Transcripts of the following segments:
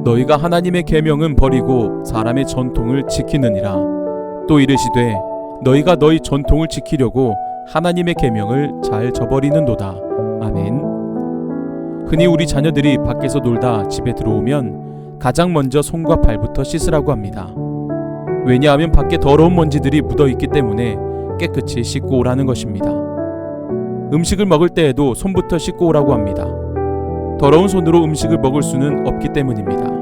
너희가 하나님의 계명은 버리고 사람의 전통을 지키느니라. 또 이르시되 너희가 너희 전통을 지키려고 하나님의 계명을 잘 저버리는도다. 아멘. 흔히 우리 자녀들이 밖에서 놀다 집에 들어오면 가장 먼저 손과 발부터 씻으라고 합니다. 왜냐하면 밖에 더러운 먼지들이 묻어있기 때문에 깨끗이 씻고 오라는 것입니다. 음식을 먹을 때에도 손부터 씻고 오라고 합니다. 더러운 손으로 음식을 먹을 수는 없기 때문입니다.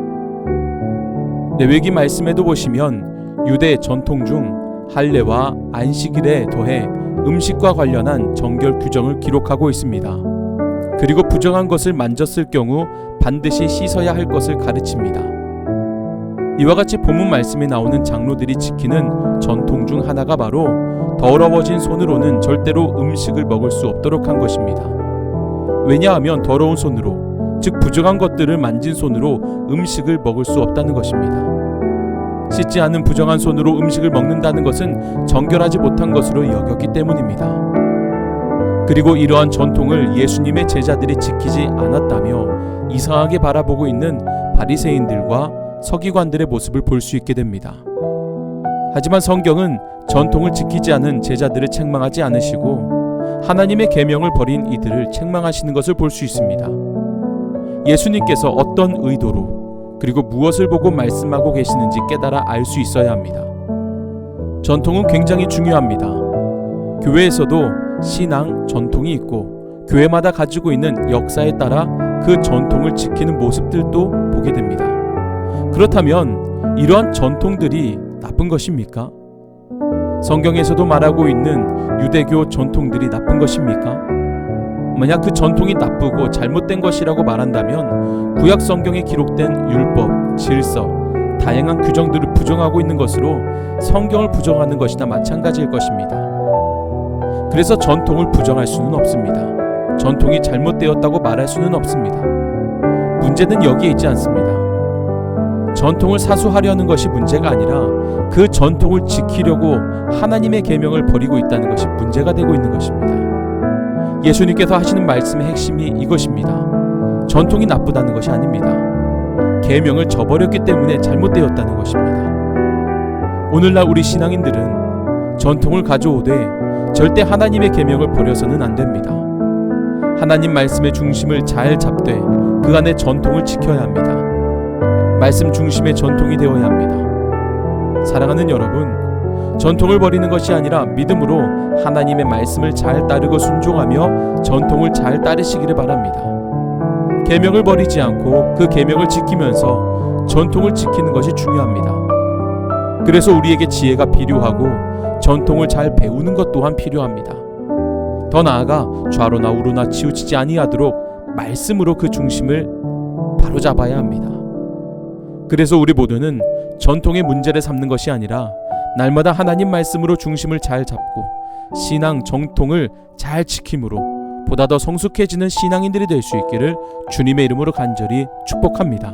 레위기 말씀에도 보시면 유대 전통 중 할례와 안식일에 더해 음식과 관련한 정결 규정을 기록하고 있습니다. 그리고 부정한 것을 만졌을 경우 반드시 씻어야 할 것을 가르칩니다. 이와 같이 본문 말씀에 나오는 장로들이 지키는 전통 중 하나가 바로 더러워진 손으로는 절대로 음식을 먹을 수 없도록 한 것입니다. 왜냐하면 더러운 손으로, 즉 부정한 것들을 만진 손으로 음식을 먹을 수 없다는 것입니다. 씻지 않은 부정한 손으로 음식을 먹는다는 것은 정결하지 못한 것으로 여겼기 때문입니다. 그리고 이러한 전통을 예수님의 제자들이 지키지 않았다며 이상하게 바라보고 있는 바리새인들과 서기관들의 모습을 볼 수 있게 됩니다. 하지만 성경은 전통을 지키지 않은 제자들을 책망하지 않으시고 하나님의 계명을 버린 이들을 책망하시는 것을 볼 수 있습니다. 예수님께서 어떤 의도로 그리고 무엇을 보고 말씀하고 계시는지 깨달아 알 수 있어야 합니다. 전통은 굉장히 중요합니다. 교회에서도 신앙 전통이 있고 교회마다 가지고 있는 역사에 따라 그 전통을 지키는 모습들도 보게 됩니다. 그렇다면 이러한 전통들이 나쁜 것입니까? 성경에서도 말하고 있는 유대교 전통들이 나쁜 것입니까? 만약 그 전통이 나쁘고 잘못된 것이라고 말한다면 구약 성경에 기록된 율법, 질서, 다양한 규정들을 부정하고 있는 것으로 성경을 부정하는 것이나 마찬가지일 것입니다. 그래서 전통을 부정할 수는 없습니다. 전통이 잘못되었다고 말할 수는 없습니다. 문제는 여기에 있지 않습니다. 전통을 사수하려는 것이 문제가 아니라 그 전통을 지키려고 하나님의 계명을 버리고 있다는 것이 문제가 되고 있는 것입니다. 예수님께서 하시는 말씀의 핵심이 이것입니다. 전통이 나쁘다는 것이 아닙니다. 계명을 저버렸기 때문에 잘못되었다는 것입니다. 오늘날 우리 신앙인들은 전통을 가져오되 절대 하나님의 계명을 버려서는 안 됩니다. 하나님 말씀의 중심을 잘 잡되 그 안에 전통을 지켜야 합니다. 말씀 중심의 전통이 되어야 합니다. 사랑하는 여러분, 전통을 버리는 것이 아니라 믿음으로 하나님의 말씀을 잘 따르고 순종하며 전통을 잘 따르시기를 바랍니다. 계명을 버리지 않고 그 계명을 지키면서 전통을 지키는 것이 중요합니다. 그래서 우리에게 지혜가 필요하고 전통을 잘 배우는 것 또한 필요합니다. 더 나아가 좌로나 우로나 치우치지 아니하도록 말씀으로 그 중심을 바로잡아야 합니다. 그래서 우리 모두는 전통의 문제를 삼는 것이 아니라 날마다 하나님 말씀으로 중심을 잘 잡고 신앙 정통을 잘 지킴으로 보다 더 성숙해지는 신앙인들이 될 수 있기를 주님의 이름으로 간절히 축복합니다.